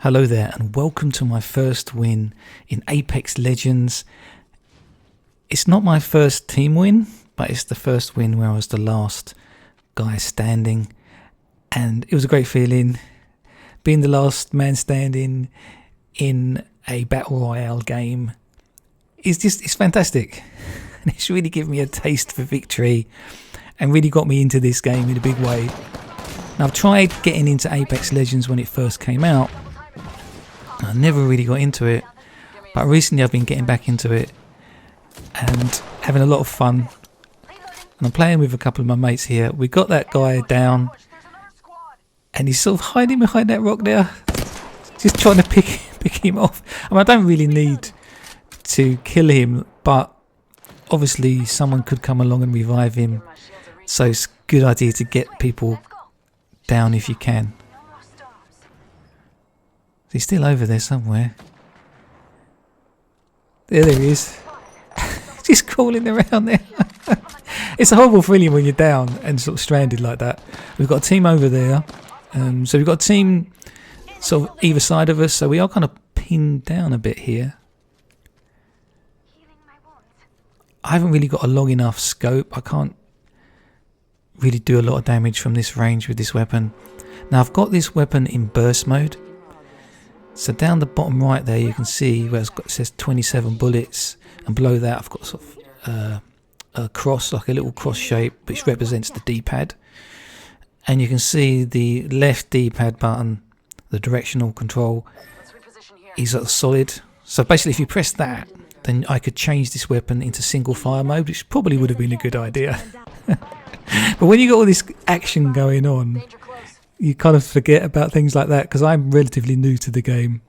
Hello there and welcome to my first win in Apex Legends. It's not my first team win, but it's the first win where I was the last guy standing, and it was a great feeling being the last man standing in a battle royale game. It's fantastic, and it's really given me a taste for victory and really got me into this game in a big way. Now, I've tried getting into Apex Legends when it first came out. I never really got into it, but recently I've been getting back into it and having a lot of fun. And I'm playing with a couple of my mates here. We got that guy down and he's sort of hiding behind that rock there, just trying to pick him off. I mean, I don't really need to kill him, but obviously someone could come along and revive him, so it's a good idea to get people down if you can. He's still over there somewhere. There he is. Just crawling around there. It's a horrible feeling when you're down and sort of stranded like that. We've got a team over there. So we've got a team sort of either side of us. So we are kind of pinned down a bit here. I haven't really got a long enough scope. I can't really do a lot of damage from this range with this weapon. Now I've got this weapon in burst mode. So down the bottom right there you can see where it says 27 bullets, and below that I've got sort of a cross, like a little cross shape, which represents the D-pad. And you can see the left D-pad button, the directional control, is sort of solid. So basically if you press that, then I could change this weapon into single fire mode, which probably would have been a good idea. But when you got all this action going on, you kind of forget about things like that, because I'm relatively new to the game.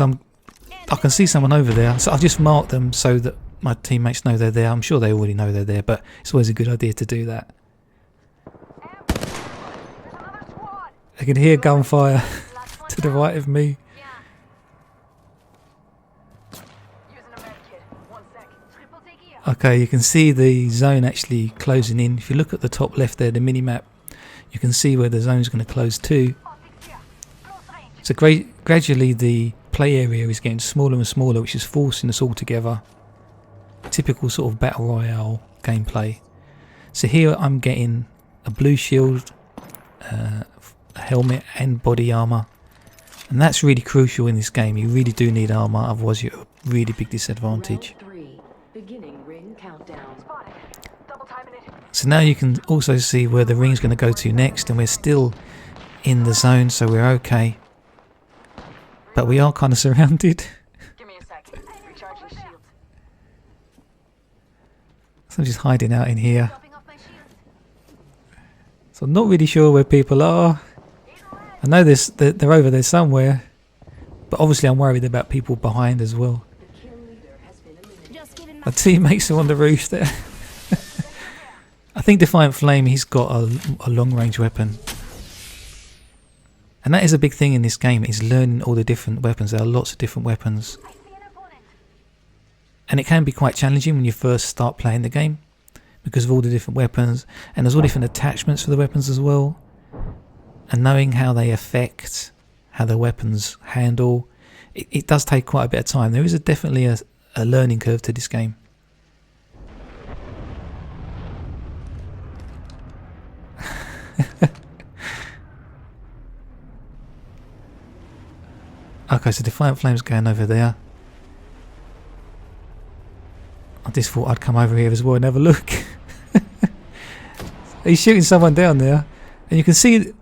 I can see someone over there, so I've just marked them so that my teammates know they're there. I'm sure they already know they're there, but it's always a good idea to do that. I can hear gunfire to the right of me. Okay, you can see the zone actually closing in. If you look at the top left there, the mini-map, you can see where the zone is going to close to. So gradually the play area is getting smaller and smaller, which is forcing us all together. Typical sort of battle royale gameplay. So here I'm getting a blue shield, a helmet and body armour. And that's really crucial in this game. You really do need armour, otherwise you're at a really big disadvantage. So now you can also see where the ring's going to go to next, and we're still in the zone, so we're okay. But we are kind of surrounded. Give me a second. Recharging shields. So I'm just hiding out in here. So I'm not really sure where people are. I know they're over there somewhere, but obviously I'm worried about people behind as well. My teammates are on the roof there. I think Defiant Flame, he's got a long range weapon. And that is a big thing in this game, is learning all the different weapons. There are lots of different weapons. And it can be quite challenging when you first start playing the game, because of all the different weapons. And there's all different attachments for the weapons as well. And knowing how they affect, how the weapons handle, it does take quite a bit of time. There is definitely a learning curve to this game. Okay, so Defiant Flame's going over there. I just thought I'd come over here as well and have a look. He's shooting someone down there, and you can see,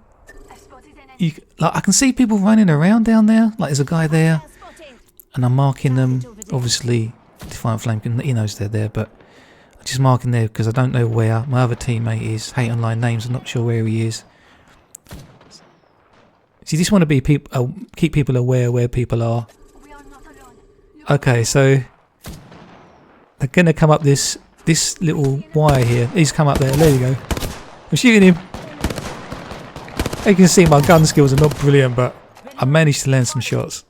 I can see people running around down there. Like there's a guy there, and I'm marking them. Obviously, Defiant Flame, he knows they're there, but I'm just marking there because I don't know where my other teammate is. Hate Online Names, I'm not sure where he is. So you just want to be keep people aware where people are. Okay, so they're going to come up this little wire here. He's come up there. There you go. I'm shooting him. You can see my gun skills are not brilliant, but I managed to land some shots.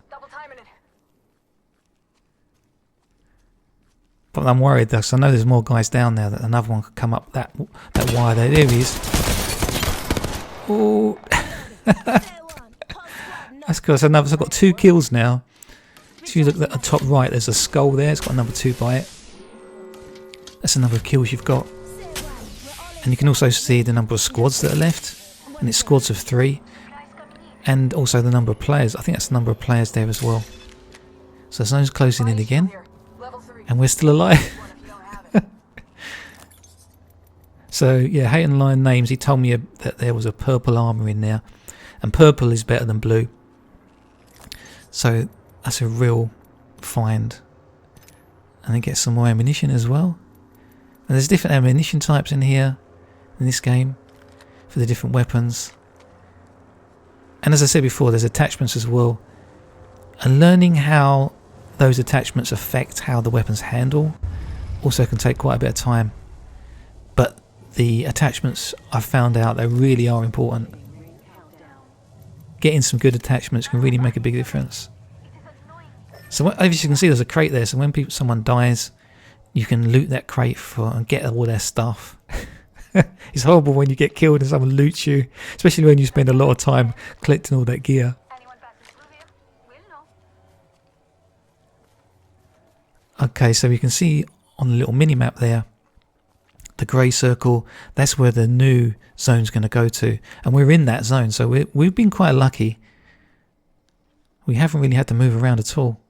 But I'm worried though, 'cause I know there's more guys down there, that another one could come up that wire there. There he is. Oh. That's good. So I've got 2 kills now. If you look at the top right, there's a skull there. It's got another 2 by it. That's the number of kills you've got. And you can also see the number of squads that are left. And it's squads of 3. And also the number of players. I think that's the number of players there as well. So the zone's closing in again. And we're still alive. So yeah, Hayden Lion names. He told me that there was a purple armour in there. And purple is better than blue. So that's a real find. And then get some more ammunition as well. And there's different ammunition types in here, in this game, for the different weapons. And as I said before, there's attachments as well. And learning how those attachments affect how the weapons handle also can take quite a bit of time. But the attachments, I've found out, they really are important. Getting some good attachments can really make a big difference. So as you can see, there's a crate there. So when someone dies, you can loot that crate and get all their stuff. It's horrible when you get killed and someone loots you, especially when you spend a lot of time collecting all that gear. Okay, so you can see on the little mini map there, the grey circle, that's where the new zone's going to go to. And we're in that zone, so we've been quite lucky. We haven't really had to move around at all.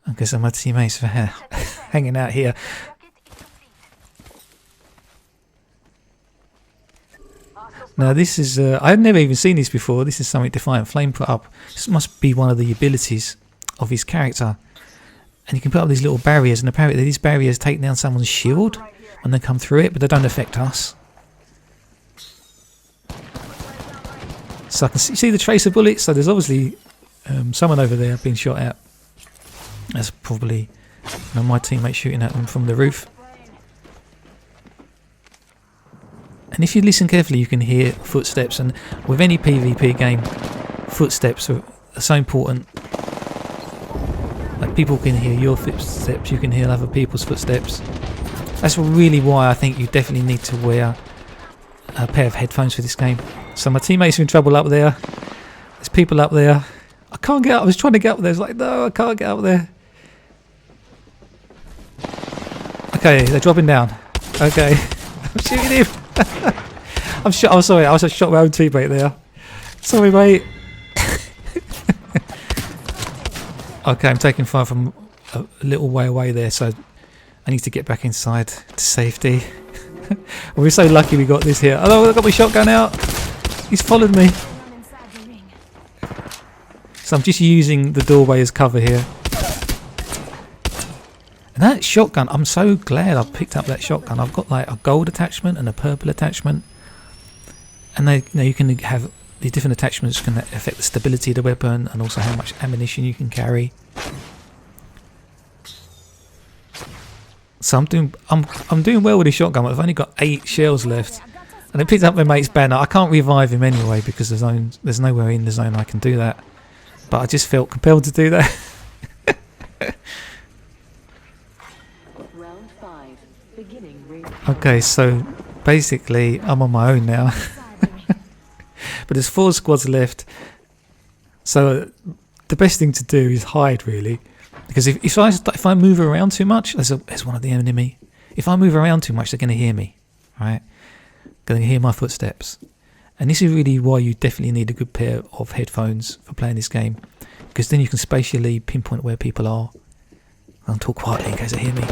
Okay, so my teammates are hanging out here. Now this is, I've never even seen this before. This is something Defiant Flame put up. This must be one of the abilities of his character. And you can put up these little barriers, and apparently these barriers take down someone's shield when they come through it, but they don't affect us. So I can see the tracer bullets, so there's obviously someone over there being shot at. That's probably my teammate shooting at them from the roof. And if you listen carefully, you can hear footsteps, and with any PvP game, footsteps are so important. Like, people can hear your footsteps, you can hear other people's footsteps. That's really why I think you definitely need to wear a pair of headphones for this game. So my teammates are in trouble up there. There's people up there. I can't get up. I was trying to get up there. It's like, no, I can't get up there. Okay, they're dropping down. Okay, I'm shooting him. I'm sorry, I was just shot my own teammate there. Sorry, mate. Okay, I'm taking fire from a little way away there, so I need to get back inside to safety. We're so lucky we got this here. Oh, I got my shotgun out. He's followed me. So I'm just using the doorway as cover here. And that shotgun, I'm so glad I picked up that shotgun. I've got like a gold attachment and a purple attachment. And you can have the different attachments can affect the stability of the weapon and also how much ammunition you can carry. So I'm doing well with the shotgun. I've only got 8 shells left. And I picked up my mate's banner. I can't revive him anyway because there's nowhere in the zone I can do that. But I just felt compelled to do that. Round 5, beginning ring. Okay, so basically I'm on my own now. But there's 4 squads left. So the best thing to do is hide, really. Because if I move around too much, there's one of the enemy. If I move around too much, they're going to hear me, right? Going to hear my footsteps. And this is really why you definitely need a good pair of headphones for playing this game. Because then you can spatially pinpoint where people are. I'll talk quietly in case they hear me.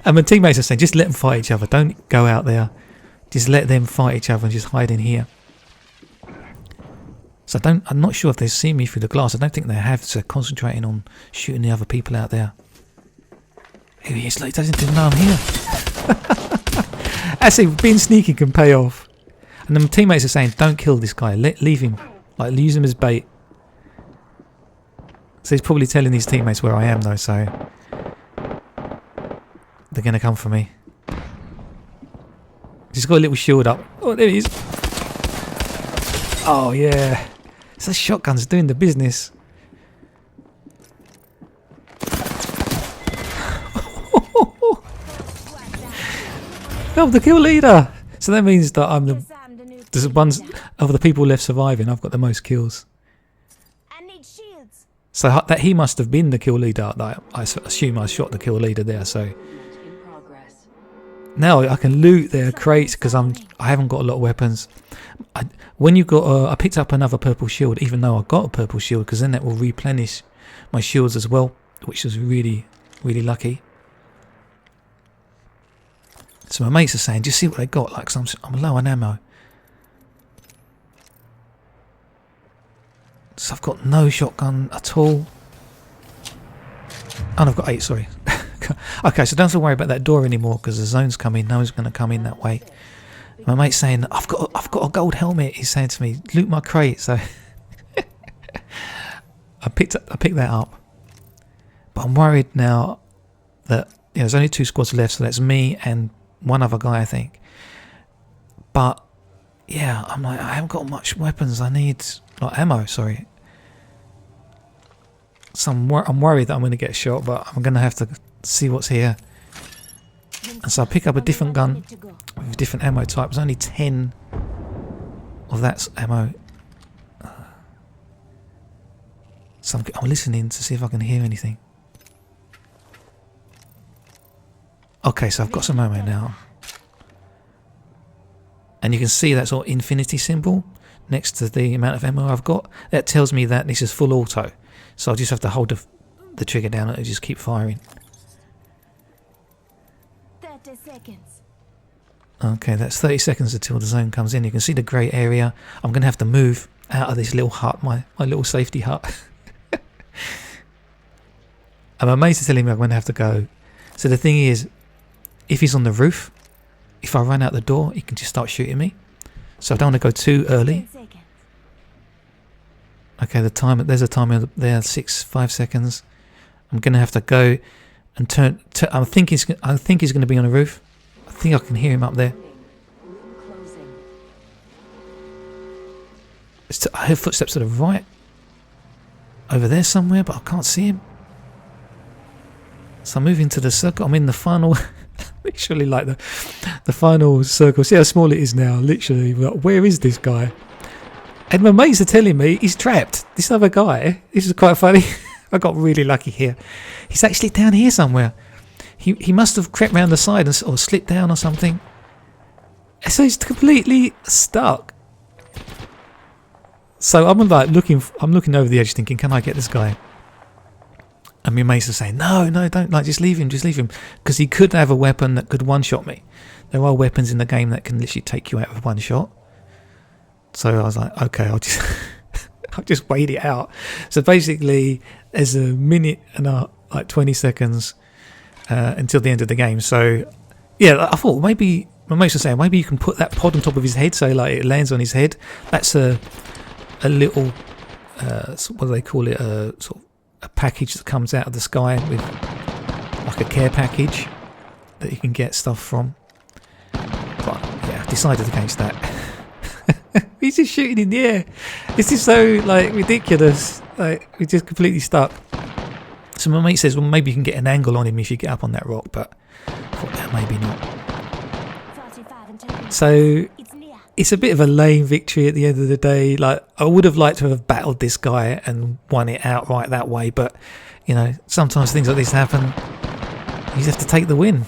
And my teammates are saying, just let them fight each other. Don't go out there. Just let them fight each other and just hide in here. So I'm not sure if they see me through the glass. I don't think they have, so concentrating on shooting the other people out there. Here he is, like, he doesn't even know I'm here. Actually, being sneaky can pay off. And then my teammates are saying, don't kill this guy, leave him. Like, use him as bait. So he's probably telling his teammates where I am though, so they're going to come for me. He's got a little shield up. Oh, there he is. Oh, yeah. So shotgun's doing the business. I'm the kill leader. So that means that there's ones of the people left surviving. I've got the most kills. I need shields. So that he must have been the kill leader. I assume I shot the kill leader there. So In progress. now I can loot their crates because I haven't got a lot of weapons. When you got, I picked up another purple shield, even though I got a purple shield, because then that will replenish my shields as well, which was really, really lucky. So my mates are saying, just see what they got, like, 'cause I'm low on ammo. So I've got no shotgun at all. And I've got 8, sorry. Okay, so don't have to worry about that door anymore, because the zone's coming. No one's going to come in that way. My mate's saying, I've got a gold helmet. He's saying to me, loot my crate. So I picked that up. But I'm worried now that there's only 2 squads left, so that's me and one other guy, I think. But yeah, I'm like, I haven't got much weapons. I need ammo. Sorry. So I'm worried that I'm going to get shot, but I'm going to have to see what's here. And so I pick up a different gun with different ammo types. Only 10 of that ammo. So I'm listening to see if I can hear anything. Okay, so I've got some ammo now. And you can see that sort of infinity symbol next to the amount of ammo I've got. That tells me that this is full auto. So I just have to hold the trigger down and just keep firing. 30 seconds. Okay, that's 30 seconds until the zone comes in. You can see the grey area. I'm going to have to move out of this little hut, my little safety hut. And my mates are telling me I'm going to have to go. So the thing is, if he's on the roof, if I run out the door, he can just start shooting me. So I don't want to go too early. 10 seconds. Okay, there's a timer there, 5 seconds. I'm going to have to go and turn. I think he's going to be on the roof. I think I can hear him up there. Closing. I heard footsteps to the right. Over there somewhere, but I can't see him. So I'm moving to the circle. I'm in the final, literally like the final circle. See how small it is now, literally. Where is this guy? And my mates are telling me he's trapped. This other guy, this is quite funny. I got really lucky here. He's actually down here somewhere. He must have crept round the side or slipped down or something. So he's completely stuck. So I'm like looking over the edge thinking, can I get this guy? And my mates are saying, no, don't, just leave him, because he could have a weapon that could one-shot me. There are weapons in the game that can literally take you out with one shot. So I was like, okay, I'll just wait it out. So basically, there's a minute and 20 seconds until the end of the game. So yeah, I thought maybe my mates were saying maybe you can put that pod on top of his head, so like it lands on his head. That's a little what do they call it? Sort of a package that comes out of the sky with like a care package that you can get stuff from. But yeah, I decided against that. He's just shooting in the air. This is so like ridiculous. Like we're just completely stuck. So my mate says, well, maybe you can get an angle on him if you get up on that rock, but I thought that maybe not. 45 and 10. So It's near. it's a bit of a lame victory at the end of the day. Like I would have liked to have battled this guy and won it outright that way, but you know, sometimes things like this happen. You just have to take the win.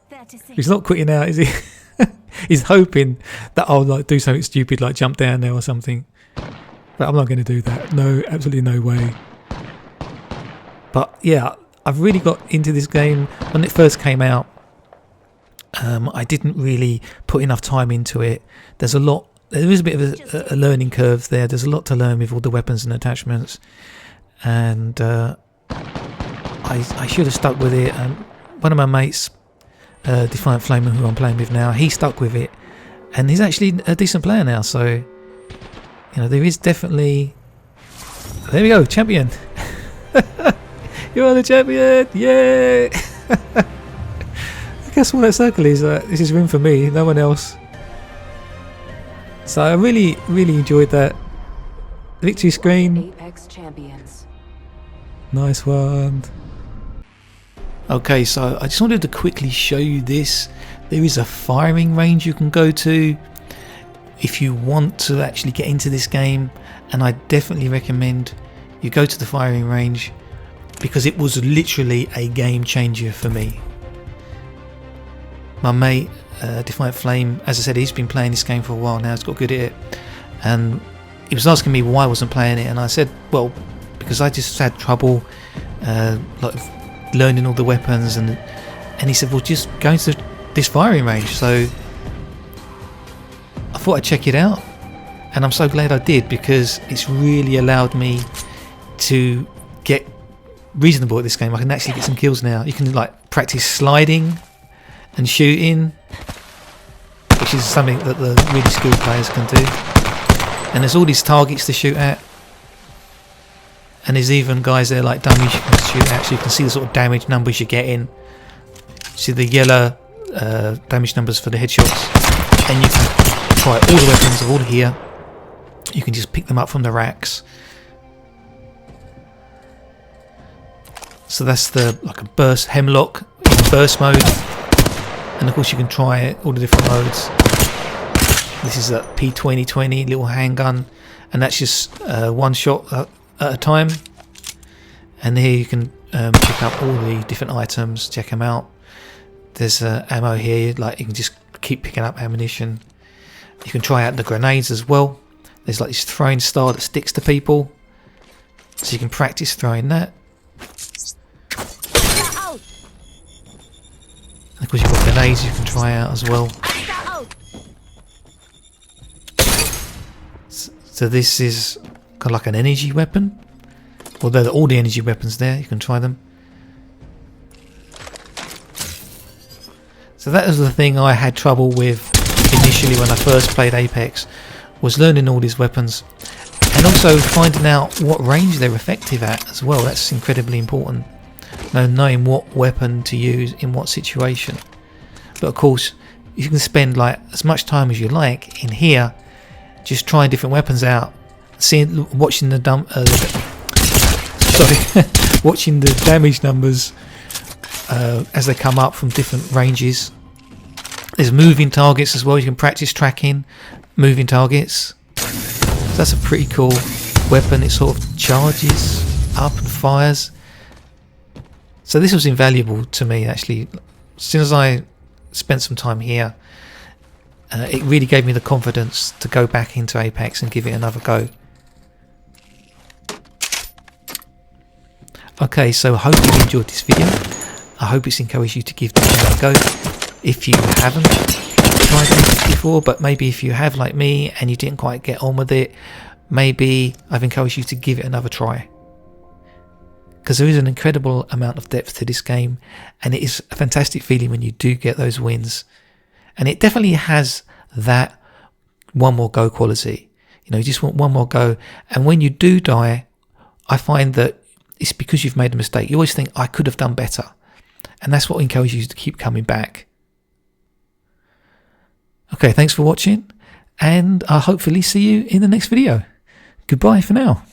30 seconds. He's not quitting out, is he? He's hoping that I'll like do something stupid like jump down there or something. But I'm not going to do that. No, absolutely no way. But yeah, I've really got into this game. When it first came out, I didn't really put enough time into it. There is a bit of a learning curve there. There's a lot to learn with all the weapons and attachments. And I should have stuck with it. And one of my mates, Defiant Flamer, who I'm playing with now, he stuck with it. And he's actually a decent player now. So, you know, there is definitely... There we go, champion. You're the champion. Yeah. I guess what that circle is, this is room for me, no one else. So I really, really enjoyed that. Victory screen. Apex champions. Nice one. Okay, so I just wanted to quickly show you this. There is a firing range you can go to if you want to actually get into this game, and I definitely recommend you go to the firing range because it was literally a game changer for me. My mate, Defiant Flame, as I said, he's been playing this game for a while now, he's got good at it, and he was asking me why I wasn't playing it, and I said, well, because I just had trouble like learning all the weapons, and he said, well, just go into this firing range. So I thought I'd check it out, and I'm so glad I did, because it's really allowed me to get reasonable at this game. I can actually get some kills now. You can like practice sliding and shooting, which is something that the really skilled players can do. And there's all these targets to shoot at, and there's even guys there like dummies you can shoot at, so you can see the sort of damage numbers you're getting. See the yellow damage numbers for the headshots, and you can try all the weapons are all here. You can just pick them up from the racks. So that's the like a burst hemlock in burst mode, and of course you can try all the different modes. This is a P2020 little handgun, and that's just one shot at a time. And here you can pick up all the different items, check them out. There's ammo here, like you can just keep picking up ammunition. You can try out the grenades as well. There's like this throwing star that sticks to people, so you can practice throwing that. And of course you've got grenades you can try out as well. So this is kind of like an energy weapon. Although all the energy weapons there, you can try them. So that was the thing I had trouble with initially when I first played Apex, was learning all these weapons, and also finding out what range they're effective at as well. That's incredibly important. Knowing what weapon to use in what situation. But of course, you can spend like as much time as you like in here, just trying different weapons out, watching the watching the damage numbers as they come up from different ranges. There's moving targets as well. You can practice tracking moving targets. So that's a pretty cool weapon. It sort of charges up and fires. So this was invaluable to me actually. As soon as I spent some time here, it really gave me the confidence to go back into Apex and give it another go. Okay, so I hope you enjoyed this video. I hope it's encouraged you to give this a go if you haven't tried Apex before, but maybe if you have like me and you didn't quite get on with it, maybe I've encouraged you to give it another try. Because there is an incredible amount of depth to this game, and it is a fantastic feeling when you do get those wins. And it definitely has that one more go quality. You know, you just want one more go, and when you do die, I find that it's because you've made a mistake. You always think, I could have done better, and that's what encourages you to keep coming back. Okay, thanks for watching, and I'll hopefully see you in the next video. Goodbye for now.